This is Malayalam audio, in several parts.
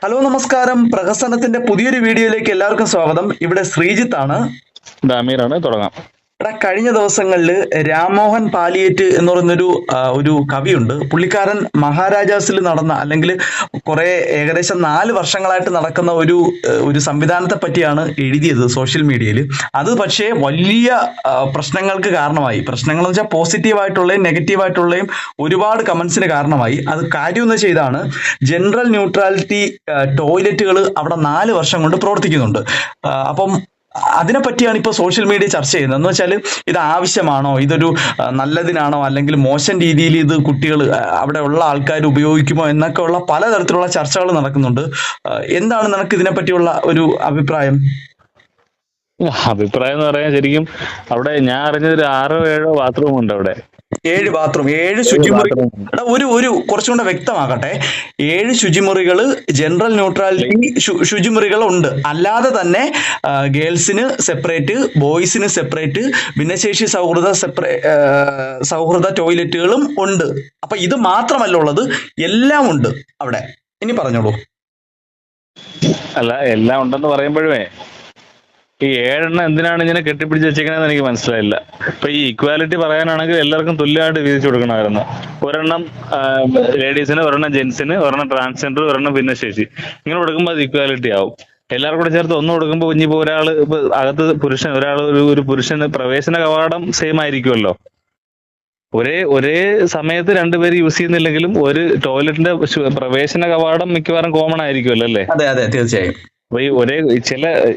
ഹലോ നമസ്കാരം. പ്രഹസനത്തിന്റെ പുതിയൊരു വീഡിയോയിലേക്ക് എല്ലാവർക്കും സ്വാഗതം. ഇവിടെ ശ്രീജിത്ത് ആണ്. അമീറാണ്. തുടങ്ങാം. എടാ, കഴിഞ്ഞ ദിവസങ്ങളിൽ രാംമോഹൻ പാലിയേറ്റ് എന്ന് പറയുന്നൊരു ഒരു കവിയുണ്ട്. പുള്ളിക്കാരൻ മഹാരാജാസിൽ നടന്ന അല്ലെങ്കിൽ ഏകദേശം 4 വർഷങ്ങളായിട്ട് നടക്കുന്ന ഒരു സംവിധാനത്തെ പറ്റിയാണ് എഴുതിയത് സോഷ്യൽ മീഡിയയിൽ. അത് പക്ഷേ വലിയ പ്രശ്നങ്ങൾക്ക് കാരണമായി. പ്രശ്നങ്ങൾ എന്ന് വെച്ചാൽ പോസിറ്റീവായിട്ടുള്ളതും നെഗറ്റീവായിട്ടുള്ളതും ഒരുപാട് കമന്റ്സിന് കാരണമായി. അത് കാര്യം എന്ന് വെച്ചാൽ ഇതാണ്: ജനറൽ ന്യൂട്രാലിറ്റി ടോയ്ലറ്റുകൾ അവിടെ 4 വർഷം കൊണ്ട് പ്രവർത്തിക്കുന്നുണ്ട്. അപ്പം അതിനെ പറ്റിയാണ് ഇപ്പോൾ സോഷ്യൽ മീഡിയ ചർച്ച ചെയ്യുന്നത്. എന്ന് വെച്ചാൽ ഇത് ആവശ്യമാണോ, ഇതൊരു നല്ലതിനാണോ, അല്ലെങ്കിൽ മോശം രീതിയിൽ ഇത് കുട്ടികൾ അവിടെ ഉള്ള ആൾക്കാർ ഉപയോഗിക്കുമോ എന്നൊക്കെ ഉള്ള പലതരത്തിലുള്ള ചർച്ചകൾ നടക്കുന്നുണ്ട്. എന്താണ് നിനക്ക് ഇതിനെ പറ്റിയുള്ള ഒരു അഭിപ്രായം? അഭിപ്രായം എന്ന് പറയാൻ ശരിക്കും അവിടെ ഞാൻ അറിഞ്ഞത് ഒരു 6-7 ബാത്റൂം ഉണ്ട് അവിടെ. 7 ബാത്റൂം, 7 ശുചിമുറി. ഒരു കുറച്ചുകൂടെ വ്യക്തമാക്കട്ടെ. 7 ശുചിമുറികൾ ജനറൽ ന്യൂട്രാലിറ്റി ശുചിമുറികൾ ഉണ്ട്. അല്ലാതെ തന്നെ ഗേൾസിന് സെപ്പറേറ്റ്, ബോയ്സിന് സെപ്പറേറ്റ്, ഭിന്നശേഷി സൗഹൃദ ടോയ്ലറ്റുകളും ഉണ്ട്. അപ്പൊ ഇത് മാത്രമല്ല ഉള്ളത്, എല്ലാം ഉണ്ട് അവിടെ. ഇനി പറഞ്ഞോളൂ. അല്ല, എല്ലാം ഉണ്ടെന്ന് പറയുമ്പോഴേ ഈ 7 എന്തിനാണ് ഇങ്ങനെ കെട്ടിപ്പിടിച്ച് വെച്ചേക്കണെന്ന് എനിക്ക് മനസ്സിലായില്ല. ഇപ്പൊ ഈ ഇക്വാലിറ്റി പറയാനാണെങ്കിൽ എല്ലാവർക്കും തുല്യമായിട്ട് വീതിച്ചു കൊടുക്കണമായിരുന്നു. ഒരെണ്ണം ലേഡീസിന്, ഒരെണ്ണം ജെന്റ്സിന്, ഒരെണ്ണം ട്രാൻസ്ജെൻഡർ, ഒരെണ്ണം ഭിന്നശേഷി. ഇങ്ങനെ കൊടുക്കുമ്പോൾ അത് ഇക്വാലിറ്റി ആവും. എല്ലാവർക്കും കൂടെ ചേർത്ത് ഒന്ന് കൊടുക്കുമ്പോൾ ഇനിയിപ്പോ ഒരാൾ അകത്ത് ഒരു പുരുഷന് പ്രവേശന കവാടം സെയിം ആയിരിക്കുമല്ലോ. ഒരേ സമയത്ത് രണ്ടുപേര് യൂസ് ചെയ്യുന്നില്ലെങ്കിലും ഒരു ടോയ്ലറ്റിന്റെ പ്രവേശന കവാടം മിക്കവാറും കോമൺ ആയിരിക്കുമല്ലോ അല്ലേ? അതെ അതെ, തീർച്ചയായും. അപ്പൊ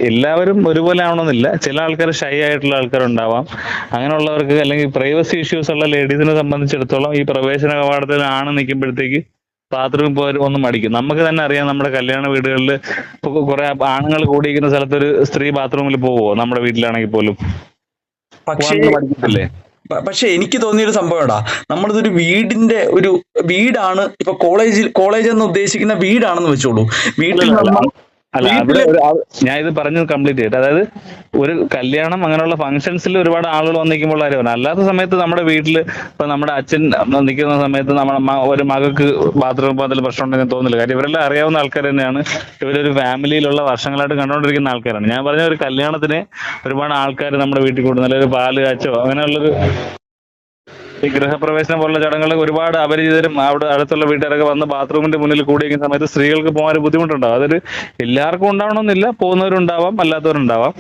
എല്ലാവരും ഒരുപോലെ ആവണമെന്നില്ല. ചില ആൾക്കാർ ഷൈ ആയിട്ടുള്ള ആൾക്കാരുണ്ടാവാം. അങ്ങനെയുള്ളവർക്ക് അല്ലെങ്കിൽ പ്രൈവസി ഇഷ്യൂസ് ഉള്ള ലേഡീസിനെ സംബന്ധിച്ചിടത്തോളം ഈ പ്രവേശന കവാടത്തിൽ ആണ് നിൽക്കുമ്പോഴത്തേക്ക് ബാത്റൂമിൽ പോയി ഒന്ന് മടിക്കും. നമുക്ക് തന്നെ അറിയാം, നമ്മുടെ കല്യാണ വീടുകളിൽ ഇപ്പൊ കുറെ ആണുങ്ങൾ കൂടിയിരിക്കുന്ന സ്ഥലത്ത് ഒരു സ്ത്രീ ബാത്റൂമിൽ പോവോ? നമ്മുടെ വീട്ടിലാണെങ്കിൽ പോലും മടിക്കത്തില്ലേ? പക്ഷെ എനിക്ക് തോന്നിയൊരു സംഭവം, നമ്മളിതൊരു വീടാണ്. ഇപ്പൊ കോളേജ് എന്ന് ഉദ്ദേശിക്കുന്ന വീടാണെന്ന് വെച്ചോളൂ. വീട്ടിൽ ഞാൻ ഇത് പറഞ്ഞത് കംപ്ലീറ്റ് ചെയ്തിട്ട്, അതായത് ഒരു കല്യാണം അങ്ങനെയുള്ള ഫംഗ്ഷൻസിൽ ഒരുപാട് ആളുകൾ വന്നിരിക്കുമ്പോൾ കാര്യം. അല്ലാത്ത സമയത്ത് നമ്മുടെ വീട്ടിൽ ഇപ്പൊ നമ്മുടെ അച്ഛൻ നിൽക്കുന്ന സമയത്ത് ഒരു മകൾക്ക് ബാത്റൂം പോകാൻ പ്രശ്നം ഉണ്ടെന്ന് തോന്നില്ല. കാര്യം ഇവരെല്ലാം അറിയാവുന്ന ആൾക്കാർ തന്നെയാണ്. ഇവരൊരു ഫാമിലിയിലുള്ള വർഷങ്ങളായിട്ട് കണ്ടുകൊണ്ടിരിക്കുന്ന ആൾക്കാരാണ്. ഞാൻ പറഞ്ഞ ഒരു കല്യാണത്തിന് ഒരുപാട് ആൾക്കാർ നമ്മുടെ വീട്ടിൽ കൂടുന്നില്ല. ഒരു പാല് കാച്ചോ അങ്ങനെയുള്ളൊരു ഈ ഗൃഹപ്രവേശനം പോലുള്ള ചടങ്ങുകൾ ഒരുപാട് അപരിചിതരും അവിടെ അടുത്തുള്ള വീട്ടുകാരൊക്കെ വന്ന് ബാത്റൂമിന്റെ മുന്നിൽ കൂടിയിരിക്കുന്ന സമയത്ത് സ്ത്രീകൾക്ക് പോകാൻ ഒരു ബുദ്ധിമുട്ടുണ്ടാവും. അതൊരു എല്ലാവർക്കും ഉണ്ടാവണമെന്നില്ല, പോകുന്നവരുണ്ടാവാം, അല്ലാത്തവരുണ്ടാവാം.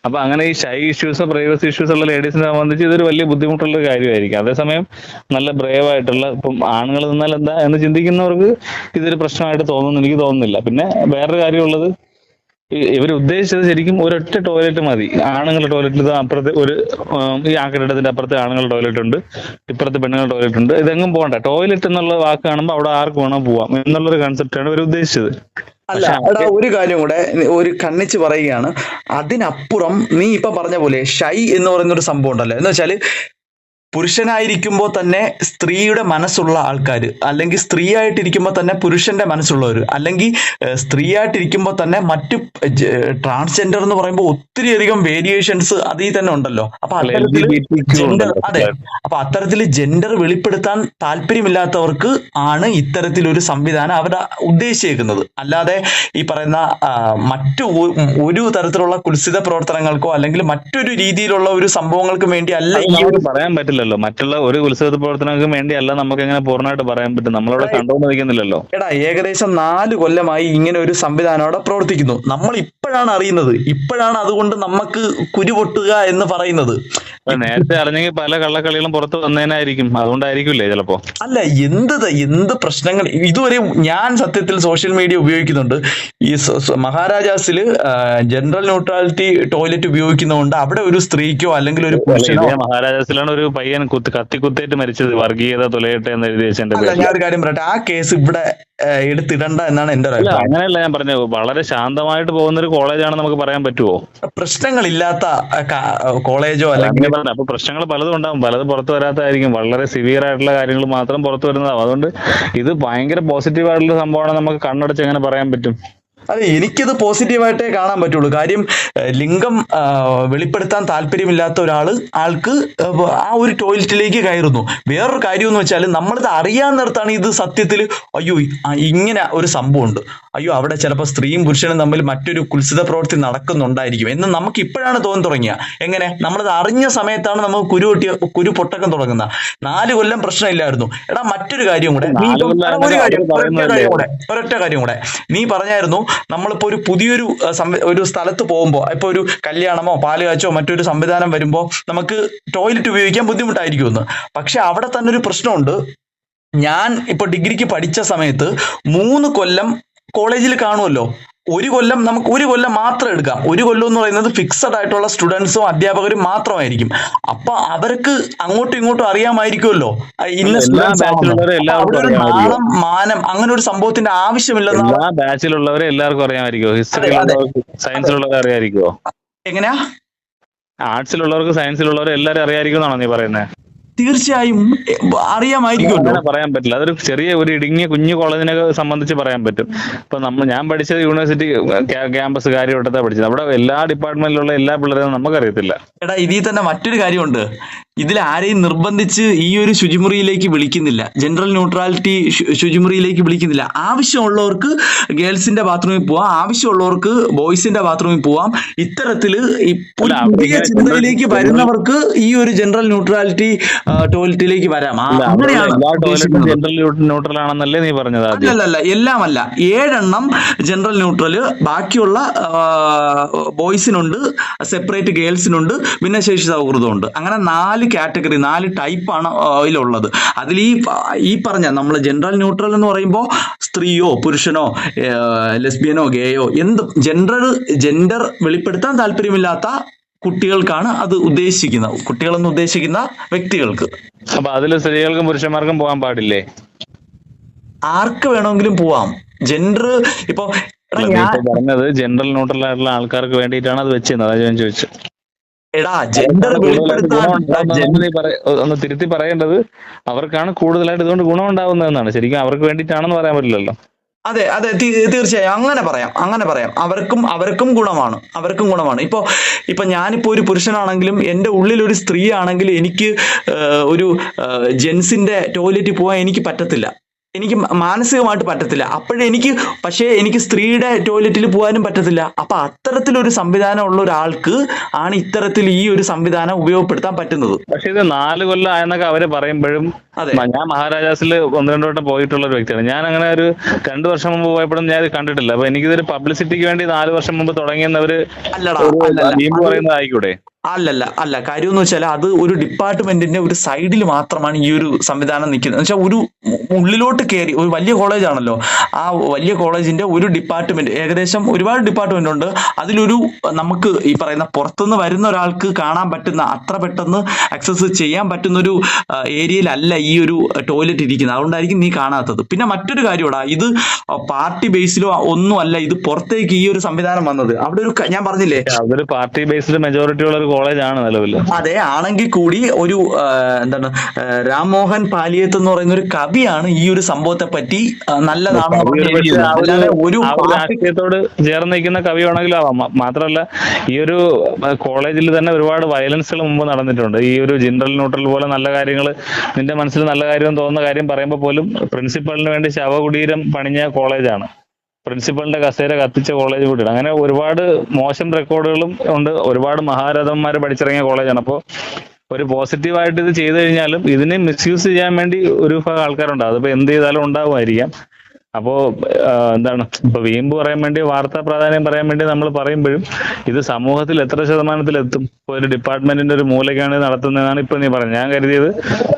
അപ്പൊ അങ്ങനെ ഈ ഷൈ ഇഷ്യൂസ്, പ്രൈവസി ഇഷ്യൂസ് ഉള്ള ലേഡീസിനെ സംബന്ധിച്ച് ഇതൊരു വലിയ ബുദ്ധിമുട്ടുള്ള കാര്യമായിരിക്കും. അതേസമയം നല്ല ബ്രേവ് ആയിട്ടുള്ള, ഇപ്പം ആണുങ്ങൾ നിന്നാൽ എന്താ എന്ന് ചിന്തിക്കുന്നവർക്ക് ഇതൊരു പ്രശ്നമായിട്ട് എനിക്ക് തോന്നുന്നില്ല. പിന്നെ വേറൊരു കാര്യമുള്ളത്, ഇവർ ഉദ്ദേശിച്ചത് ശരിക്കും ഒരൊറ്റ ടോയ്ലറ്റ് മതി. ആണുങ്ങളുടെ ടോയ്ലറ്റിൽ അപ്പുറത്ത് ഈ ആ കെട്ടിടത്തിന്റെ അപ്പുറത്ത് ആണുങ്ങളുടെ ടോയ്ലറ്റ് ഉണ്ട്, ഇപ്പുറത്ത് പെണ്ണുങ്ങളുടെ ടോയ്ലറ്റ് ഉണ്ട്. ഇതെങ്ങും പോകണ്ട. ടോയ്ലറ്റ് എന്നുള്ള വാക്ക് കാണുമ്പോൾ അവിടെ ആർക്ക് വേണം പോവാം എന്നുള്ളൊരു കൺസെപ്റ്റാണ് ഇവർ ഉദ്ദേശിച്ചത്. അല്ല, ഒരു കാര്യം കൂടെ ഒരു കണ്ണിച്ച് പറയുകയാണ്. അതിനപ്പുറം നീ ഇപ്പൊ പറഞ്ഞ പോലെ ഷൈ എന്ന് പറയുന്ന ഒരു സംഭവം ഉണ്ടല്ലോ. എന്ന് വെച്ചാല് പുരുഷനായിരിക്കുമ്പോൾ തന്നെ സ്ത്രീയുടെ മനസ്സുള്ള ആൾക്കാർ, അല്ലെങ്കിൽ സ്ത്രീ ആയിട്ടിരിക്കുമ്പോൾ തന്നെ പുരുഷന്റെ മനസ്സുള്ളവർ, അല്ലെങ്കിൽ സ്ത്രീ ആയിട്ടിരിക്കുമ്പോൾ തന്നെ മറ്റു ട്രാൻസ്ജെൻഡർ എന്ന് പറയുമ്പോൾ ഒത്തിരിയധികം വേരിയേഷൻസ് അതിൽ തന്നെ ഉണ്ടല്ലോ. അപ്പൊ അത്തരത്തിൽ ജെൻഡർ വെളിപ്പെടുത്താൻ താല്പര്യമില്ലാത്തവർക്ക് ആണ് ഇത്തരത്തിലൊരു സംവിധാനം അവർ ഉദ്ദേശിച്ചേക്കുന്നത്. അല്ലാതെ ഈ പറയുന്ന ഒരു തരത്തിലുള്ള കുൽസിത പ്രവർത്തനങ്ങൾക്കോ അല്ലെങ്കിൽ മറ്റൊരു രീതിയിലുള്ള ഒരു സംഭവങ്ങൾക്കും വേണ്ടി അല്ല. പറയാൻ പറ്റില്ല. മറ്റുള്ള ഒരു ഉത്സവ പ്രവർത്തനങ്ങൾക്കും വേണ്ടിയല്ല നമുക്ക് എങ്ങനെ പൂർണ്ണമായിട്ട് പറയാൻ പറ്റും? നമ്മളവിടെ കണ്ടുകൊണ്ടിരിക്കുന്നില്ലല്ലോ. ഏകദേശം 4 കൊല്ലമായി ഇങ്ങനെ ഒരു സംവിധാനം അവിടെ പ്രവർത്തിക്കുന്നു. നമ്മൾ ഇപ്പോഴാണ് അറിയുന്നത്. ഇപ്പോഴാണ് അതുകൊണ്ട് നമുക്ക് കുരുപൊട്ടുക എന്ന് പറയുന്നത്. നേരത്തെ അറിഞ്ഞെങ്കിൽ പല കള്ളക്കളികളും പുറത്ത് വന്നേനായിരിക്കും. അതുകൊണ്ടായിരിക്കില്ലേ ചിലപ്പോ. അല്ല, എന്ത് പ്രശ്നങ്ങൾ ഇതുവരെ ഞാൻ സത്യത്തിൽ സോഷ്യൽ മീഡിയ ഉപയോഗിക്കുന്നുണ്ട്. ഈ മഹാരാജാസിൽ ജനറൽ ന്യൂട്രാലിറ്റി ടോയ്ലറ്റ് ഉപയോഗിക്കുന്നതുകൊണ്ട് അവിടെ ഒരു സ്ത്രീക്കോ അല്ലെങ്കിൽ ഒരു പുരുഷനോ, മഹാരാജാസിലാണ് ഒരു പയ്യൻ കത്തിക്കുത്തേറ്റ് മരിച്ചത്, വർഗീയത തുലയട്ടെ എന്ന് എഴുതി വെച്ചെന്റെ. ഞാൻ ഒരു കാര്യം പറയട്ടെ, ആ കേസ് ഇവിടെ എടുത്തിടണ്ട എന്നാണ് എന്റെ അഭിപ്രായം. അങ്ങനെയല്ല ഞാൻ പറഞ്ഞത്. വളരെ ശാന്തമായിട്ട് പോകുന്ന ഒരു കോളേജാണെന്ന് നമുക്ക് പറയാൻ പറ്റുമോ? പ്രശ്നങ്ങളില്ലാത്ത കോളേജോ അല്ലെങ്കിൽ. അപ്പൊ പ്രശ്നങ്ങൾ പലതും ഉണ്ടാവും, പലതും പുറത്തു വരാത്തതായിരിക്കും. വളരെ സിവിയർ ആയിട്ടുള്ള കാര്യങ്ങൾ മാത്രം പുറത്തു വരുന്നതാവും. അതുകൊണ്ട് ഇത് ഭയങ്കര പോസിറ്റീവ് ആയിട്ടുള്ള സംഭവമാണ്. നമുക്ക് കണ്ണടച്ച് എങ്ങനെ പറയാൻ പറ്റും? അതെ, എനിക്കത് പോസിറ്റീവായിട്ടേ കാണാൻ പറ്റുള്ളൂ. കാര്യം ലിംഗം വെളിപ്പെടുത്താൻ താല്പര്യമില്ലാത്ത ആൾക്ക് ആ ഒരു ടോയ്ലറ്റിലേക്ക് കയറുന്നു. വേറൊരു കാര്യം എന്ന് വെച്ചാൽ നമ്മളിത് അറിയാവുന്നിടത്താണ് ഇത് സത്യത്തിൽ അയ്യോ ഇങ്ങനെ ഒരു സംഭവം ഉണ്ട്, അയ്യോ അവിടെ ചിലപ്പോൾ സ്ത്രീയും പുരുഷനും തമ്മിൽ മറ്റൊരു കുൽസിത പ്രവൃത്തി നടക്കുന്നുണ്ടായിരിക്കും എന്ന് നമുക്ക് ഇപ്പോഴാണ് തോന്നി തുടങ്ങിയ. എങ്ങനെ നമ്മളത് അറിഞ്ഞ സമയത്താണ് നമുക്ക് കുരു പൊട്ടക്കം തുടങ്ങുന്നത്. 4 കൊല്ലം പ്രശ്നമില്ലായിരുന്നു. എടാ മറ്റൊരു കാര്യം കൂടെ, ഒരൊറ്റ കാര്യം കൂടെ നീ പറഞ്ഞായിരുന്നു, നമ്മളിപ്പോ ഒരു പുതിയൊരു ഒരു സ്ഥലത്ത് പോകുമ്പോൾ, ഇപ്പൊ ഒരു കല്യാണമോ പാല് കാച്ചോ മറ്റൊരു സംവിധാനം വരുമ്പോൾ നമുക്ക് ടോയ്ലറ്റ് ഉപയോഗിക്കാൻ ബുദ്ധിമുട്ടായിരിക്കുമെന്ന്. പക്ഷെ അവിടെ തന്നെ ഒരു പ്രശ്നമുണ്ട്. ഞാൻ ഇപ്പൊ ഡിഗ്രിക്ക് പഠിച്ച സമയത്ത് 3 കൊല്ലം കോളേജിൽ കാണുമല്ലോ. നമുക്ക് 1 കൊല്ലം മാത്രം എടുക്കാം. 1 കൊല്ലം എന്ന് പറയുന്നത് ഫിക്സഡ് ആയിട്ടുള്ള സ്റ്റുഡൻസും അധ്യാപകരും മാത്രമായിരിക്കും. അപ്പൊ അവർക്ക് അങ്ങോട്ടും ഇങ്ങോട്ടും അറിയാമായിരിക്കുമല്ലോ ഇന്ന സ്റ്റുഡൻസ് അവിടെ ഒരു നാണം മാനം അങ്ങനെ ഒരു സംഭവത്തിന്റെ ആവശ്യമില്ലെന്ന്. എല്ലാ ബാച്ചിലുള്ളവരെ എല്ലാവർക്കും അറിയാമായിരിക്കുമോ? ഹിസ്റ്ററി സയൻസിലുള്ളവരെ അറിയാമായിരിക്കുമോ? എങ്ങനെയാ? ആർട്സിലുള്ളവർക്ക് സയൻസിലുള്ളവരെ എല്ലാവരും അറിയാമായിരിക്കും എന്നാണോ നീ പറയുന്നത്? തീർച്ചയായും അറിയാമായിരിക്കുമല്ലോ. അങ്ങനെ പറയാൻ പറ്റില്ല. അതൊരു ചെറിയ ഒരു ഇടുങ്ങിയ കുഞ്ഞു കോളേജിനെ സംബന്ധിച്ച് പറയാൻ പറ്റും. ഇപ്പൊ ഞാൻ പഠിച്ചത് യൂണിവേഴ്സിറ്റി ക്യാമ്പസ് കാര്യവട്ടത്താണ് പഠിച്ചത്. അവിടെ എല്ലാ ഡിപ്പാർട്ട്മെന്റിലുള്ള എല്ലാ പിള്ളേരും നമുക്കറിയത്തില്ല. എടാ ഇതിൽ തന്നെ മറ്റൊരു കാര്യമുണ്ട്. ഇതിൽ ആരെയും നിർബന്ധിച്ച് ഈ ഒരു ശുചിമുറിയിലേക്ക് വിളിക്കുന്നില്ല, ജനറൽ ന്യൂട്രാലിറ്റി ശുചിമുറിയിലേക്ക് വിളിക്കുന്നില്ല. ആവശ്യമുള്ളവർക്ക് ഗേൾസിന്റെ ബാത്റൂമിൽ പോവാം, ആവശ്യമുള്ളവർക്ക് ബോയ്സിന്റെ ബാത്റൂമിൽ പോവാം. ഇത്തരത്തില് പുതിയ ചിന്തയിലേക്ക് വരുന്നവർക്ക് ഈ ഒരു ജനറൽ ന്യൂട്രാലിറ്റി ടോയ്ലറ്റിലേക്ക് വരാം. അങ്ങനെയാണ് ന്യൂട്രൽ ആണെന്നല്ലേ നീ പറഞ്ഞത്? അല്ലല്ല, എല്ലാമല്ല. 7 എണ്ണം ജനറൽ ന്യൂട്രല്, ബാക്കിയുള്ള ബോയ്സിനുണ്ട്, സെപ്പറേറ്റ് ഗേൾസിനുണ്ട്, ഭിന്നശേഷി സൗഹൃദമുണ്ട്. അങ്ങനെ 4 കാറ്റഗറി 4 ടൈപ്പാണ് അതിലുള്ളത്. അതിൽ ഈ പറഞ്ഞ നമ്മൾ ജനറൽ ന്യൂട്രൽ എന്ന് പറയുമ്പോൾ സ്ത്രീയോ പുരുഷനോ ലെസ്ബിയനോ ഗേയോ എന്ത് ജെൻഡർ വെളിപ്പെടുത്താൻ താല്പര്യമില്ലാത്ത കുട്ടികൾക്കാണ് അത് ഉദ്ദേശിക്കുന്നത്, കുട്ടികളെന്ന് ഉദ്ദേശിക്കുന്ന വ്യക്തികൾക്ക്. അപ്പൊ അതിൽ സ്ത്രീകൾക്കും പുരുഷന്മാർക്കും പോകാൻ പാടില്ലേ? ആർക്ക് വേണമെങ്കിലും പോവാം. ജെൻഡർ ഇപ്പൊ പറഞ്ഞത് ജനറൽ ന്യൂട്രൽ ആയിട്ടുള്ള ആൾക്കാർക്ക് വേണ്ടിയിട്ടാണ് അത് വെച്ചത്. അതാ ഞാൻ ചോദിച്ചത്. എടാ ജെൻഡർ ഒന്ന് തിരുത്തി പറയേണ്ടത് അവർക്കാണ് കൂടുതലായിട്ട് ഇതുകൊണ്ട് ഗുണം ഉണ്ടാവുന്നതെന്നാണ്. ശരിക്കും അവർക്ക് വേണ്ടിയിട്ടാണെന്ന് പറയാൻ പറ്റില്ലല്ലോ. അതെ തീർച്ചയായും അങ്ങനെ പറയാം. അവർക്കും ഗുണമാണ്. ഇപ്പൊ ഞാനിപ്പോ ഒരു പുരുഷനാണെങ്കിലും എൻ്റെ ഉള്ളിൽ ഒരു സ്ത്രീ ആണെങ്കിലും എനിക്ക് ഒരു ജെൻസിന്റെ ടോയ്ലറ്റിൽ പോകാൻ എനിക്ക് പറ്റത്തില്ല, എനിക്ക് മാനസികമായിട്ട് പറ്റത്തില്ല. പക്ഷേ എനിക്ക് സ്ത്രീയുടെ ടോയ്ലറ്റിൽ പോകാനും പറ്റത്തില്ല. അപ്പൊ അത്തരത്തിലൊരു സംവിധാനം ഉള്ള ഒരാൾക്ക് ആണ് ഇത്തരത്തിൽ ഈ ഒരു സംവിധാനം ഉപയോഗപ്പെടുത്താൻ പറ്റുന്നത്. പക്ഷെ ഇത് 4 കൊല്ലം ആയെന്നൊക്കെ അവര് പറയുമ്പോഴും ഞാൻ മഹാരാജാസിൽ 1-2 വട്ടം പോയിട്ടുള്ള ഒരു വ്യക്തിയാണ്. ഞാൻ അങ്ങനെ ഒരു 2 വർഷം മുമ്പ് പോയപ്പോഴും ഞാൻ ഇത് കണ്ടിട്ടില്ല. അപ്പൊ എനിക്കിതൊരു പബ്ലിസിറ്റിക്ക് വേണ്ടി 4 വർഷം മുമ്പ് തുടങ്ങിയെന്നവര് പറയുന്നത് ആയിക്കൂടെ? അല്ല കാര്യം എന്ന് വെച്ചാൽ അത് ഒരു ഡിപ്പാർട്ട്മെന്റിന്റെ ഒരു സൈഡിൽ മാത്രമാണ് ഈ ഒരു സംവിധാനം നിൽക്കുന്നത്. എന്ന് വെച്ചാൽ ഒരു ഉള്ളിലോട്ട് കയറി ഒരു വലിയ കോളേജാണല്ലോ, ആ വലിയ കോളേജിന്റെ ഒരു ഡിപ്പാർട്ട്മെന്റ്, ഏകദേശം ഒരുപാട് ഡിപ്പാർട്ട്മെന്റ് ഉണ്ട്. അതിലൊരു നമുക്ക് ഈ പറയുന്ന പുറത്തുനിന്ന് വരുന്ന ഒരാൾക്ക് കാണാൻ പറ്റുന്ന, അത്ര പെട്ടെന്ന് ആക്സസ് ചെയ്യാൻ പറ്റുന്ന ഒരു ഏരിയയിലല്ല ഈ ഒരു ടോയ്ലറ്റ് ഇരിക്കുന്നത്. അതുകൊണ്ടായിരിക്കും നീ കാണാത്തത്. പിന്നെ മറ്റൊരു കാര്യമാടാ, ഇത് പാർട്ടി ബേസിലോ ഒന്നും അല്ല ഇത് പുറത്തേക്ക് ഈ ഒരു സംവിധാനം വന്നത്. അവിടെ ഒരു ഞാൻ പറഞ്ഞില്ലേ, അതൊരു പാർട്ടി ബേസ്ഡ് മെജോറിറ്റി ഉള്ള കോളേജാണ് നിലവിൽ. അതെ, ആണെങ്കിൽ കൂടി ഒരു രാംമോഹൻ പാലിയത്ത് എന്ന് പറയുന്ന ഒരു കവിയാണ് ഈ ഒരു സംഭവത്തെ പറ്റി നല്ലതാണെന്ന് ഒരു രാഷ്ട്രീയത്തോട് ചേർന്ന് നിൽക്കുന്ന കവിയാണെങ്കിലും ആവാം. മാത്രമല്ല ഈ ഒരു കോളേജിൽ തന്നെ ഒരുപാട് വയലൻസുകൾ മുമ്പ് നടന്നിട്ടുണ്ട്. ഈ ഒരു ജനറൽ ന്യൂട്രൽ പോലെ നല്ല കാര്യങ്ങൾ, നിന്റെ മനസ്സിൽ നല്ല കാര്യം തോന്നുന്ന കാര്യം പറയുമ്പോൾ പോലും പ്രിൻസിപ്പളിന് വേണ്ടി ശവകുടീരം പണിഞ്ഞ കോളേജാണ്, പ്രിൻസിപ്പളിന്റെ കസേര കത്തിച്ച കോളേജ് കൂടിയാണ്. അങ്ങനെ ഒരുപാട് മോശം റെക്കോർഡുകളും ഉണ്ട്. ഒരുപാട് മഹാരഥന്മാർ പഠിച്ചിറങ്ങിയ കോളേജാണ്. അപ്പോൾ ഒരു പോസിറ്റീവായിട്ട് ഇത് ചെയ്തു കഴിഞ്ഞാലും ഇതിനെ മിസ്യൂസ് ചെയ്യാൻ വേണ്ടി ഒരു ആൾക്കാരുണ്ട്. അതിപ്പോ എന്ത് ചെയ്താലും ഉണ്ടാവുമായിരിക്കാം. അപ്പോ ഇപ്പൊ വീമ്പ് പറയാൻ വേണ്ടി, വാർത്താ പ്രാധാന്യം പറയാൻ വേണ്ടി നമ്മൾ പറയുമ്പോഴും ഇത് സമൂഹത്തിൽ എത്ര ശതമാനത്തിലെത്തും? ഇപ്പൊ ഒരു ഡിപ്പാർട്ട്മെന്റിന്റെ ഒരു മൂലക്കാണ് നടത്തുന്നതാണ് ഇപ്പൊ നീ പറഞ്ഞത്. ഞാൻ കരുതിയത്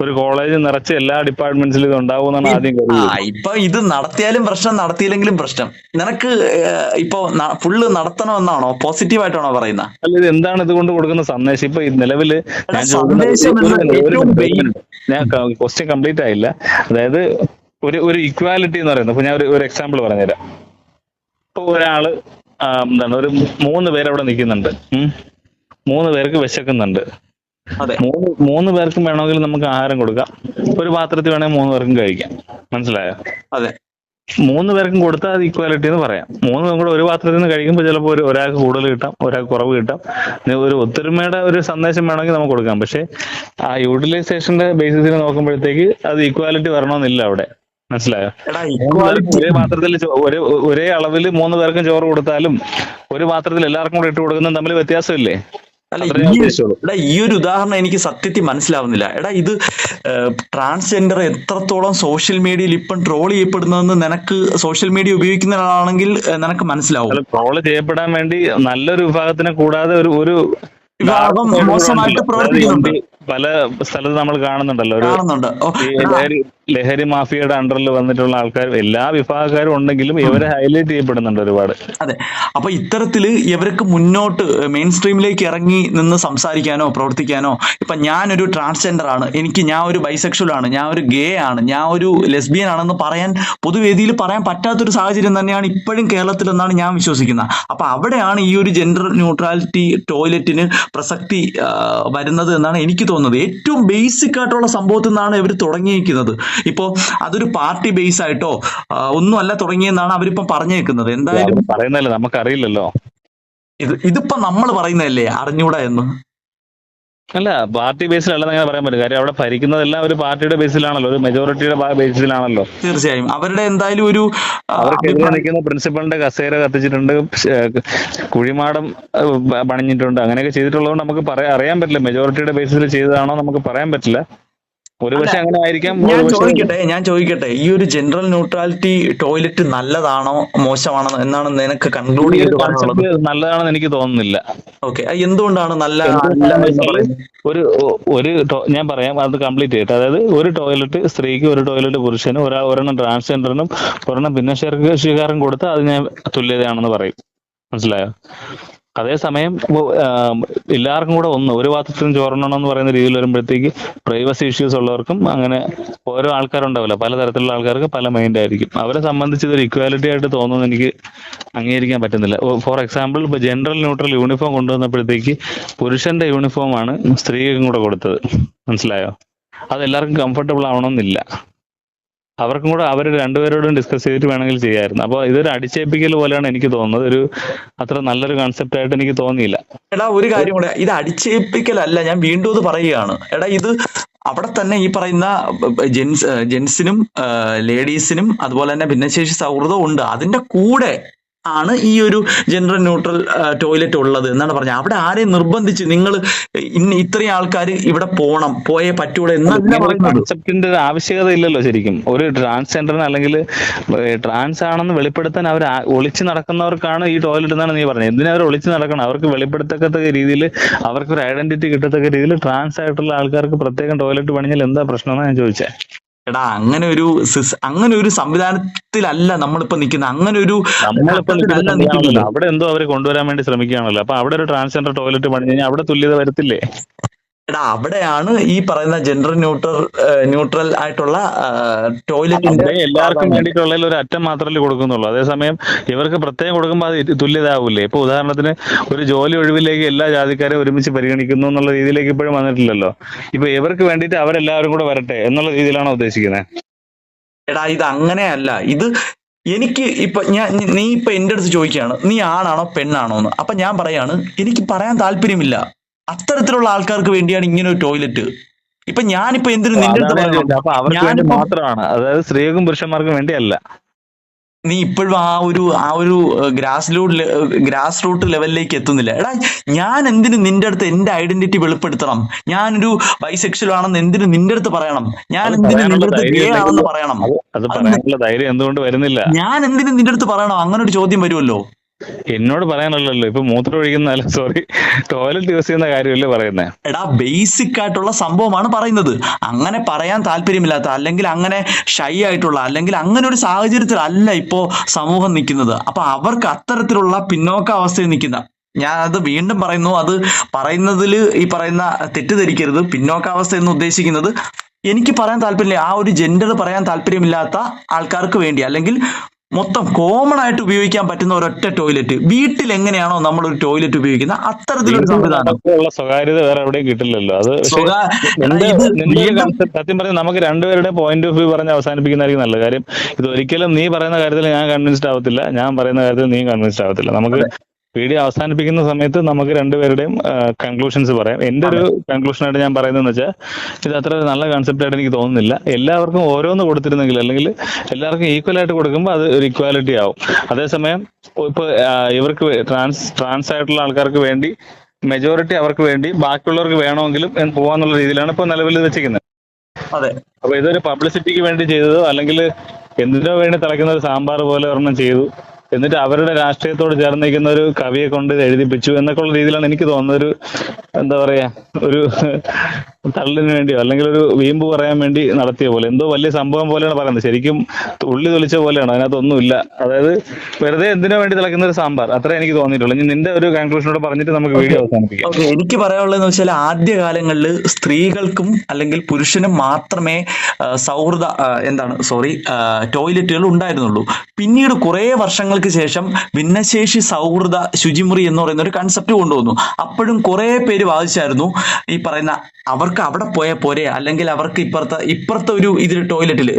ഒരു കോളേജ് നിറച്ച് എല്ലാ ഡിപ്പാർട്ട്മെന്റ്സിലും ഇത് ഉണ്ടാവുമെന്നാണ് ആദ്യം കരുതിയത്. ഇപ്പൊ ഇത് നടത്തിയാലും പ്രശ്നം, നടത്തിയില്ലെങ്കിലും പ്രശ്നം. നിനക്ക് ഇപ്പൊ ഫുള്ള് നടത്തണമെന്നാണോ, പോസിറ്റീവായിട്ടാണോ പറയുന്നത്? അല്ല, ഇത് എന്താണ് ഇതുകൊണ്ട് കൊടുക്കുന്ന സന്ദേശം? ഇപ്പൊ നിലവില് ഞാൻ ക്വസ്റ്റ്യൻ കംപ്ലീറ്റ് ആയില്ല. അതായത് ഒരു ഇക്വാലിറ്റി എന്ന് പറയുന്നത്, ഇപ്പൊ ഞാൻ ഒരു എക്സാമ്പിൾ പറഞ്ഞുതരാം. ഇപ്പൊ ഒരാള് ഒരു 3 പേര് അവിടെ നിൽക്കുന്നുണ്ട്. 3 പേർക്ക് വിശക്കുന്നുണ്ട്. 3 പേർക്കും വേണമെങ്കിൽ നമുക്ക് ആഹാരം കൊടുക്കാം. ഒരു പാത്രത്തിൽ വേണമെങ്കിൽ 3 പേർക്കും കഴിക്കാം. മനസ്സിലായോ? അതെ. മൂന്ന് പേർക്കും കൊടുത്താൽ അത് ഈക്വാലിറ്റി എന്ന് പറയാം. മൂന്ന് പേരും കൂടെ ഒരു പാത്രത്തിൽ നിന്ന് കഴിക്കുമ്പോൾ ചിലപ്പോൾ ഒരാൾക്ക് കൂടുതൽ കിട്ടാം, ഒരാൾക്ക് കുറവ് കിട്ടാം. ഒരു ഒത്തൊരുമയുടെ ഒരു സന്ദേശം വേണമെങ്കിൽ നമുക്ക് കൊടുക്കാം. പക്ഷെ ആ യൂട്ടിലൈസേഷന്റെ ബേസിസിൽ നോക്കുമ്പോഴത്തേക്ക് അത് ഈക്വാലിറ്റി വരണമെന്നില്ല അവിടെ. മനസ്സിലായോ? ഒരേ പാത്രത്തിൽ ഒരേ അളവിൽ മൂന്ന് പേർക്കും ചോറ് കൊടുത്താലും ഒരു പാത്രത്തിൽ എല്ലാവർക്കും കൂടെ ഇട്ട് കൊടുക്കുന്നതും തമ്മിൽ വ്യത്യാസമില്ലേ? അല്ല, ഈ ഒരു ഉദാഹരണം എനിക്ക് സത്യത്തിൽ മനസ്സിലാവുന്നില്ല. ഇത് ട്രാൻസ്ജെൻഡർ എത്രത്തോളം സോഷ്യൽ മീഡിയയിൽ ഇപ്പം ട്രോൾ ചെയ്യപ്പെടുന്നതെന്ന് നിനക്ക് സോഷ്യൽ മീഡിയ ഉപയോഗിക്കുന്ന ആളാണെങ്കിൽ നിനക്ക് മനസ്സിലാവും. ട്രോൾ ചെയ്യപ്പെടാൻ വേണ്ടി നല്ലൊരു വിഭാഗത്തിനെ കൂടാതെ ഒരു വിഭാഗം മോശമായിട്ട് പ്രവർത്തിക്കുന്നുണ്ട്. പല സ്ഥലത്ത് നമ്മൾ കാണുന്നുണ്ടല്ലോ. ലഹരി മാഫിയയുടെ അണ്ടറിൽ വന്നിട്ടുള്ള ആൾക്കാർ എല്ലാ വിഭാഗക്കാരും ഉണ്ടെങ്കിലും ഇവരെ ഹൈലൈറ്റ് ചെയ്യപ്പെടുന്നുണ്ട് ഒരുപാട്. അതെ, അപ്പൊ ഇത്തരത്തില് ഇവർക്ക് മുന്നോട്ട് മെയിൻ സ്ട്രീമിലേക്ക് ഇറങ്ങി നിന്ന് സംസാരിക്കാനോ പ്രവർത്തിക്കാനോ, ഇപ്പൊ ഞാനൊരു ട്രാൻസ്ജെൻഡർ ആണ്, ഞാൻ ഒരു ബൈസെക്ഷൽ ആണ്, ഞാൻ ഒരു ഗേ ആണ്, ഞാൻ ഒരു ലെസ്ബിയൻ ആണെന്ന് പറയാൻ പൊതുവേദിയിൽ പറയാൻ പറ്റാത്തൊരു സാഹചര്യം തന്നെയാണ് ഇപ്പോഴും കേരളത്തിൽ എന്നാണ് ഞാൻ വിശ്വസിക്കുന്നത്. അപ്പൊ അവിടെയാണ് ഈ ഒരു ജെൻഡർ ന്യൂട്രാലിറ്റി ടോയ്ലറ്റിന് പ്രസക്തി വരുന്നത് എന്നാണ് എനിക്ക് തോന്നുന്നത്. ഏറ്റവും ബേസിക് ആയിട്ടുള്ള സംഭവത്തിൽ നിന്നാണ് ഇവർ തുടങ്ങിയിരിക്കുന്നത്. ഇപ്പോ അതൊരു പാർട്ടി ബേസ് ആയിട്ടോ ഒന്നുമല്ല തുടങ്ങിയെന്നാണ് അവരിപ്പം പറഞ്ഞേക്കുന്നത്. എന്തായാലും പറയുന്നല്ലേ, നമുക്കറിയില്ലല്ലോ. ഇതിപ്പോ നമ്മൾ പറയുന്നതല്ലേ, അറിഞ്ഞൂടാ എന്ന്. അല്ല, പാർട്ടി ബേസിലല്ലെന്ന് അങ്ങനെ പറയാൻ പറ്റും. കാര്യം അവിടെ ഭരിക്കുന്നതെല്ലാം ഒരു പാർട്ടിയുടെ ബേസിലാണല്ലോ, ഒരു മെജോറിറ്റിയുടെ ബേസിലാണല്ലോ. തീർച്ചയായും അവരുടെ എന്തായാലും ഒരു അവർക്കെതിരെ നിൽക്കുന്ന പ്രിൻസിപ്പളിന്റെ കസേര കത്തിച്ചിട്ടുണ്ട്, കുഴിമാടം പണിഞ്ഞിട്ടുണ്ട്, അങ്ങനെയൊക്കെ ചെയ്തിട്ടുള്ളതുകൊണ്ട് നമുക്ക് അറിയാൻ പറ്റില്ല മെജോറിറ്റിയുടെ ബേസിൽ ചെയ്തതാണോ നമുക്ക് പറയാൻ പറ്റില്ല. ഒരുപക്ഷെ അങ്ങനെ ആയിരിക്കാം. ഞാൻ ചോദിക്കട്ടെ, ഈ ഒരു ജനറൽ ന്യൂട്രാലിറ്റി ടോയ്ലറ്റ് നല്ലതാണോ മോശമാണോ എന്നാണ് നിനക്ക് കൺക്ലൂഡ് ചെയ്ത് കോൺസെപ്റ്റ് നല്ലതാണെന്ന് എനിക്ക് തോന്നുന്നില്ല. ഓക്കെ, എന്തുകൊണ്ടാണ് നല്ല? ഞാൻ പറയാം, അത് കംപ്ലീറ്റ് ചെയ്തിട്ട്. അതായത് ഒരു ടോയ്ലറ്റ് സ്ത്രീക്ക്, ഒരു ടോയ്ലറ്റ് പുരുഷനും, ഒരെണ്ണം ട്രാൻസ്ജെൻഡറിനും, ഒരെണ്ണം ഭിന്നശേഷിക്കാരൻ കൊടുത്ത് അതിനെ തുല്യതയാണെന്ന് പറയും. മനസ്സിലായോ? അതേസമയം എല്ലാവർക്കും കൂടെ ഒരു പാത്രത്തിൽ ചോറണമെന്ന് പറയുന്ന രീതിയിൽ വരുമ്പോഴത്തേക്ക് പ്രൈവസി ഇഷ്യൂസ് ഉള്ളവർക്കും അങ്ങനെ ഓരോ ആൾക്കാരുണ്ടാവില്ല, പലതരത്തിലുള്ള ആൾക്കാർക്ക് പല മൈൻഡ് ആയിരിക്കും. അവരെ സംബന്ധിച്ച് ഇതൊരു ഇക്വാലിറ്റി ആയിട്ട് തോന്നുന്നത് എനിക്ക് അംഗീകരിക്കാൻ പറ്റുന്നില്ല. ഫോർ എക്സാമ്പിൾ, ഇപ്പൊ ജനറൽ ന്യൂട്രൽ യൂണിഫോം കൊണ്ടുവന്നപ്പോഴത്തേക്ക് പുരുഷന്റെ യൂണിഫോമാണ് സ്ത്രീക്കും കൂടെ കൊടുത്തത്. മനസ്സിലായോ? അതെല്ലാവർക്കും കംഫർട്ടബിൾ ആവണമെന്നില്ല. അവർക്കും കൂടെ അവർ രണ്ടുപേരോടും ഡിസ്കസ് ചെയ്തിട്ട് വേണമെങ്കിൽ ചെയ്യാമായിരുന്നു. അപ്പൊ ഇതൊരു അടിച്ചേൽപ്പിക്കൽ പോലെയാണ് എനിക്ക് തോന്നുന്നത്. അത്ര നല്ലൊരു കൺസെപ്റ്റ് ആയിട്ട് എനിക്ക് തോന്നിയില്ല. ഒരു കാര്യം കൂടെ, ഇത് അടിച്ചേൽപ്പിക്കലല്ല, ഞാൻ വീണ്ടും ഇത് പറയുകയാണ്. ഇത് അവിടെ തന്നെ ഈ പറയുന്ന ജെൻസിനും ലേഡീസിനും അതുപോലെ തന്നെ ഭിന്നശേഷി സൗഹൃദം ഉണ്ട്. അതിന്റെ കൂടെ ആണ് ഈ ഒരു ജെൻഡർ ന്യൂട്രൽ ടോയ്ലറ്റ് ഉള്ളത് എന്നാണ് പറഞ്ഞത്. അവിടെ ആരെയും നിർബന്ധിച്ച് നിങ്ങൾ ഇത്രയും ആൾക്കാർ ഇവിടെ പോയേ പറ്റൂടെ എന്നല്ല പറയുന്നത്. കൺസെപ്റ്റിന്റെ ആവശ്യകത ഇല്ലല്ലോ ശരിക്കും. ഒരു ട്രാൻസ്ജെൻഡറിന് അല്ലെങ്കിൽ ട്രാൻസ് ആണെന്ന് വെളിപ്പെടുത്താൻ അവർ ഒളിച്ചു നടക്കുന്നവർക്കാണ് ഈ ടോയ്ലറ്റ് എന്നാണ് നീ പറഞ്ഞത്. എന്തിനാ അവർ ഒളിച്ചു നടക്കണം? അവർക്ക് വെളിപ്പെടുത്തക്കത്തക്ക രീതിയിൽ, അവർക്ക് ഒരു ഐഡന്റിറ്റി കിട്ടത്തക്ക രീതിയിൽ ട്രാൻസ് ആയിട്ടുള്ള ആൾക്കാർക്ക് പ്രത്യേകം ടോയ്ലറ്റ് പണിഞ്ഞാൽ എന്താ പ്രശ്നം എന്നാണ് ഞാൻ ചോദിച്ചത്. അങ്ങനെ ഒരു സംവിധാനത്തിലല്ല നമ്മളിപ്പോ നിൽക്കുന്നത്. അവിടെ എന്തോ അവരെ കൊണ്ടുവരാൻ വേണ്ടി ശ്രമിക്കുകയാണല്ലോ. അപ്പൊ അവിടെ ഒരു ട്രാൻസ്ജെൻഡർ ടോയ്ലറ്റ് പണി കഴിഞ്ഞാൽ അവിടെ തുല്യത വരത്തില്ലേ? അവിടെയാണ് ഈ പറയുന്ന ജെൻഡർ ന്യൂട്രൽ ആയിട്ടുള്ള ടോയ്ലറ്റിന്റെ എല്ലാവർക്കും വേണ്ടിയിട്ടുള്ള ഒരു അറ്റം മാത്രമല്ലേ കൊടുക്കുന്നുള്ളൂ. അതേസമയം ഇവർക്ക് പ്രത്യേകം കൊടുക്കുമ്പോൾ അത് തുല്യത ആവൂലേ? ഇപ്പൊ ഉദാഹരണത്തിന് ഒരു ജോലി ഒഴിവിലേക്ക് എല്ലാ ജാതിക്കാരെയും ഒരുമിച്ച് പരിഗണിക്കുന്നു എന്നുള്ള രീതിയിലേക്ക് ഇപ്പോഴും വന്നിട്ടില്ലല്ലോ. ഇപ്പൊ ഇവർക്ക് വേണ്ടിയിട്ട് അവരെല്ലാവരും കൂടെ വരട്ടെ എന്നുള്ള രീതിയിലാണോ ഉദ്ദേശിക്കുന്നത്? ഇത് അങ്ങനെയല്ല. എനിക്ക് നീ ഇപ്പൊ എന്റെ അടുത്ത് ചോദിക്കുകയാണ്, നീ ആണാണോ പെണ്ണാണോ എന്ന്. അപ്പൊ ഞാൻ പറയാണ്, എനിക്ക് പറയാൻ താല്പര്യമില്ല. അത്തരത്തിലുള്ള ആൾക്കാർക്ക് വേണ്ടിയാണ് ഇങ്ങനെ ഒരു ടോയ്ലറ്റ്. ഇപ്പൊ ഞാനിപ്പോ എന്തിനു നിന്റെ അടുത്ത് മാത്രമാണ്, അതായത് സ്ത്രീകൾക്കും പുരുഷന്മാർക്കും വേണ്ടിയല്ല. നീ ഇപ്പോഴും ആ ഒരു ഗ്രാസ് റൂട്ട് ലെവലിലേക്ക് എത്തുന്നില്ല. ഞാൻ എന്തിനു നിന്റെ അടുത്ത് എന്റെ ഐഡന്റിറ്റി വെളിപ്പെടുത്തണം? ഞാനൊരു ബൈസെക്ഷൽ ആണെന്ന് എന്തിനു നിന്റെ അടുത്ത് പറയണം? ഞാൻ എന്തിനു നിന്റെ അടുത്ത് ഗേ ആണെന്ന് പറയണം? ഞാൻ എന്തിനു നിന്റെ അടുത്ത് പറയണം? അങ്ങനെ ഒരു ചോദ്യം വരുമല്ലോ. എന്നോട് പറയാനുള്ളല്ലോ. ഇപ്പൊ മൂത്രം ഒഴിക്കുന്ന ടോയ്ലറ്റ് യൂസ് ചെയ്യുന്ന കാര്യമല്ലേ പറയുന്നത്? ബേസിക് ആയിട്ടുള്ള സംഭവമാണ് പറയുന്നത്. അങ്ങനെ പറയാൻ താല്പര്യമില്ലാത്ത, അല്ലെങ്കിൽ അങ്ങനെ ഷൈ ആയിട്ടുള്ള, അല്ലെങ്കിൽ അങ്ങനെ ഒരു സാഹചര്യത്തിലല്ല ഇപ്പോ സമൂഹം നിൽക്കുന്നത്. അപ്പൊ അവർക്ക് അത്തരത്തിലുള്ള പിന്നോക്കാവസ്ഥയിൽ നിൽക്കുന്ന, ഞാൻ അത് വീണ്ടും പറയുന്നു, അത് പറയുന്നതിൽ ഈ പറയുന്ന തെറ്റിദ്ധരിക്കരുത്. പിന്നോക്കാവസ്ഥ എന്ന് ഉദ്ദേശിക്കുന്നത് എനിക്ക് പറയാൻ താല്പര്യമില്ല, ആ ഒരു ജെൻഡർ പറയാൻ താല്പര്യമില്ലാത്ത ആൾക്കാർക്ക് വേണ്ടി, അല്ലെങ്കിൽ മൊത്തം കോമൺ ആയിട്ട് ഉപയോഗിക്കാൻ പറ്റുന്ന ഒരൊറ്റ ടോയ്ലറ്റ്. വീട്ടിൽ എങ്ങനെയാണോ നമ്മൾ ഒരു ടോയ്ലറ്റ് ഉപയോഗിക്കുന്നത് അത്തരത്തിലൊരു വീട്ടിൽ സംവിധാനം. നമുക്കുള്ള സ്വകാര്യത വേറെ എവിടെയും കിട്ടില്ലല്ലോ. അത് പക്ഷേ സ്വകാ എടാ, നിന്റെ ഇത് നിന്റെ ഒരു വീണ്ടും കൺസെപ്റ്റ് സത്യം പറഞ്ഞാൽ നമുക്ക് രണ്ടുപേരുടെ പോയിന്റ് ഓഫ് വ്യൂ പറഞ്ഞ് അവസാനിപ്പിക്കുന്നതായിരിക്കും നല്ല കാര്യം. ഇത് ഒരിക്കലും നീ പറയുന്ന കാര്യത്തിൽ ഞാൻ കൺവിൻസ്ഡ് ആവത്തില്ല, ഞാൻ പറയുന്ന കാര്യത്തിൽ നീ കൺവിൻസ്ഡ് ആവത്തില്ല. നമുക്ക് അതെ വീഡിയോ അവസാനിപ്പിക്കുന്ന സമയത്ത് നമുക്ക് രണ്ടുപേരുടെയും കൺക്ലൂഷൻസ് പറയാം. എന്റെ ഒരു അതെ കൺക്ലൂഷനായിട്ട് ഞാൻ പറയുന്നതെന്ന് വെച്ചാൽ, ഇത് അത്ര ഒരു നല്ല കൺസെപ്റ്റ് ആയിട്ട് എനിക്ക് തോന്നുന്നില്ല. എല്ലാവർക്കും ഓരോന്ന് കൊടുത്തിരുന്നെങ്കിൽ, അല്ലെങ്കിൽ എല്ലാവർക്കും ഈക്വൽ ആയിട്ട് കൊടുക്കുമ്പോൾ അത് ഒരു ഇക്വാലിറ്റി ആവും. അതേസമയം ഇപ്പൊ ഇവർക്ക് ട്രാൻസ് ആയിട്ടുള്ള ആൾക്കാർക്ക് വേണ്ടി മെജോറിറ്റി അവർക്ക് വേണ്ടി, ബാക്കിയുള്ളവർക്ക് വേണമെങ്കിലും പോവാന്നുള്ള രീതിയിലാണ് ഇപ്പൊ നിലവിൽ വെച്ചിരിക്കുന്നത്. അതെ അപ്പൊ ഇതൊരു പബ്ലിസിറ്റിക്ക് വേണ്ടി ചെയ്തതോ, അല്ലെങ്കിൽ എന്തിനോ വേണ്ടി തിളയ്ക്കുന്ന ഒരു സാമ്പാർ പോലെ ഒരെണ്ണം ചെയ്തു, എന്നിട്ട് അവരുടെ രാഷ്ട്രീയത്തോട് ചേർന്ന് നിൽക്കുന്ന ഒരു കവിയെ കൊണ്ട് ഇത് എഴുതിപ്പിച്ചു എന്നൊക്കെ ഉള്ള രീതിയിലാണ് എനിക്ക് തോന്നുന്നത്. ഒരു എന്താ പറയാ, ഒരു തള്ളിന് വേണ്ടിയോ അല്ലെങ്കിൽ ഒരു വീമ്പ് പറയാൻ വേണ്ടി നടത്തിയ പോലെ, എന്തോ വലിയ സംഭവം പോലെയാണ് പറയുന്നത്. ശരിക്കും ഉള്ളി തൊലിച്ച പോലെയാണ്, അതിനകത്തൊന്നുമില്ല. അതായത് വെറുതെ എന്തിനോ വേണ്ടി തിളയ്ക്കുന്ന ഒരു സാമ്പാർ, അത്രേ എനിക്ക് തോന്നിയിട്ടുള്ളൂ. ഇനി നിന്റെ ഒരു കൺക്ലൂഷനോട് പറഞ്ഞിട്ട് നമുക്ക് വീഡിയോ അവസാനിപ്പിക്കാം. ഓക്കെ, എനിക്ക് പറയാനുള്ളതെന്ന് വെച്ചാൽ ആദ്യകാലങ്ങളിൽ സ്ത്രീകൾക്കും അല്ലെങ്കിൽ പുരുഷനും മാത്രമേ സൗഹൃദ ടോയ്ലറ്റുകൾ ഉണ്ടായിരുന്നുള്ളൂ. പിന്നീട് കുറേ വർഷങ്ങൾക്ക് ശേഷം ഭിന്നശേഷി സൗഹൃദ ശുചിമുറി എന്ന് പറയുന്ന ഒരു കൺസെപ്റ്റ് കൊണ്ടുവന്നു. അപ്പോഴും കുറേ പേര് വാദിച്ചായിരുന്നു ഈ പറയുന്ന അവർക്ക് അവിടെ പോയാൽ പോരെ, അല്ലെങ്കിൽ അവർക്ക് ഇപ്പുറത്തെ ഒരു ഇതിൽ ടോയ്ലറ്റിൽ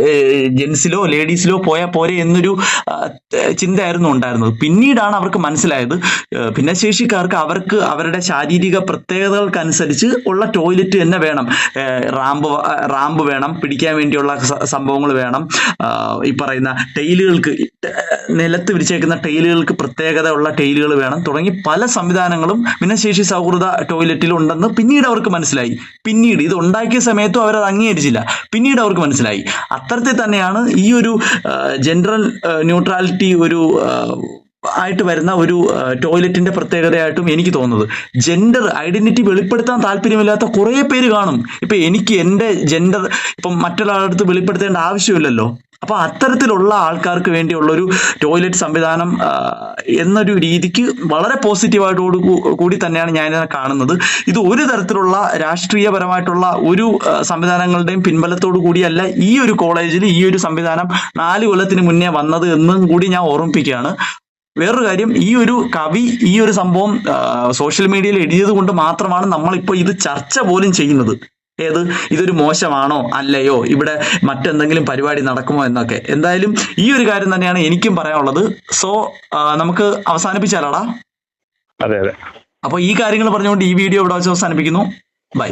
ജെൻസിലോ ലേഡീസിലോ പോയാൽ പോരെ എന്നൊരു ചിന്തയായിരുന്നു ഉണ്ടായിരുന്നത്. പിന്നീടാണ് അവർക്ക് മനസ്സിലായത് ഭിന്നശേഷിക്കാർക്ക് അവർക്ക് അവരുടെ ശാരീരിക പ്രത്യേകതകൾക്കനുസരിച്ച് ഉള്ള ടോയ്ലറ്റ് തന്നെ വേണം. റാമ്പ് വേണം, പിടിക്കാൻ വേണ്ടിയുള്ള സംഭവങ്ങൾ വേണം, ഈ പറയുന്ന ടൈലുകൾക്ക് നിലത്ത് വിരിച്ചേക്കുന്ന ടൈലുകൾക്ക് പ്രത്യേകത ഉള്ള ടൈലുകൾ വേണം, തുടങ്ങി പല സംവിധാനങ്ങളും ഭിന്നശേഷി സൗഹൃദ ടോയ്ലറ്റിൽ ഉണ്ടെന്ന് പിന്നീട് അവർക്ക് മനസ്സിലായി. പിന്നീട് ഇത് ഉണ്ടാക്കിയ സമയത്തും അവരത് അംഗീകരിച്ചില്ല, പിന്നീട് അവർക്ക് മനസ്സിലായി. അത്തരത്തിൽ തന്നെയാണ് ഈ ഒരു ജെൻഡർ ന്യൂട്രാലിറ്റി ഒരു ആയിട്ട് വരുന്ന ഒരു ടോയ്ലറ്റിന്റെ പ്രത്യേകതയായിട്ടും എനിക്ക് തോന്നുന്നത്. ജെൻഡർ ഐഡന്റിറ്റി വെളിപ്പെടുത്താൻ താല്പര്യമില്ലാത്ത കുറേ പേര് കാണും. ഇപ്പൊ എനിക്ക് എൻ്റെ ജെൻഡർ ഇപ്പം മറ്റൊരാളടുത്ത് വെളിപ്പെടുത്തേണ്ട ആവശ്യമില്ലല്ലോ. അപ്പൊ അത്തരത്തിലുള്ള ആൾക്കാർക്ക് വേണ്ടിയുള്ള ഒരു ടോയ്ലറ്റ് സംവിധാനം എന്നൊരു രീതിക്ക് വളരെ പോസിറ്റീവായിട്ടോട് കൂടി തന്നെയാണ് ഞാൻ ഇതിനെ കാണുന്നത്. ഇത് ഒരു തരത്തിലുള്ള രാഷ്ട്രീയപരമായിട്ടുള്ള ഒരു സംവിധാനങ്ങളുടെയും പിൻബലത്തോടു കൂടിയല്ല ഈ ഒരു കോളേജിൽ ഈ ഒരു സംവിധാനം 4 കൊല്ലത്തിന് മുന്നേ വന്നത് എന്നും കൂടി ഞാൻ ഓർമ്മിപ്പിക്കുകയാണ്. വേറൊരു കാര്യം, ഈ ഒരു കവി ഈ ഒരു സംഭവം സോഷ്യൽ മീഡിയയിൽ എഴുതിയത് കൊണ്ട് മാത്രമാണ് നമ്മളിപ്പോൾ ഇത് ചർച്ച പോലും ചെയ്യുന്നത്. ഇതൊരു മോശമാണോ അല്ലയോ, ഇവിടെ മറ്റെന്തെങ്കിലും പരിപാടി നടക്കുമോ എന്നൊക്കെ. എന്തായാലും ഈ ഒരു കാര്യം തന്നെയാണ് എനിക്കും പറയാനുള്ളത്. സോ നമുക്ക് അവസാനിപ്പിച്ചാലാടാ. അതെ അതെ. അപ്പൊ ഈ കാര്യങ്ങൾ പറഞ്ഞുകൊണ്ട് ഈ വീഡിയോ ഇവിടെ വെച്ച് അവസാനിപ്പിക്കുന്നു. ബൈ.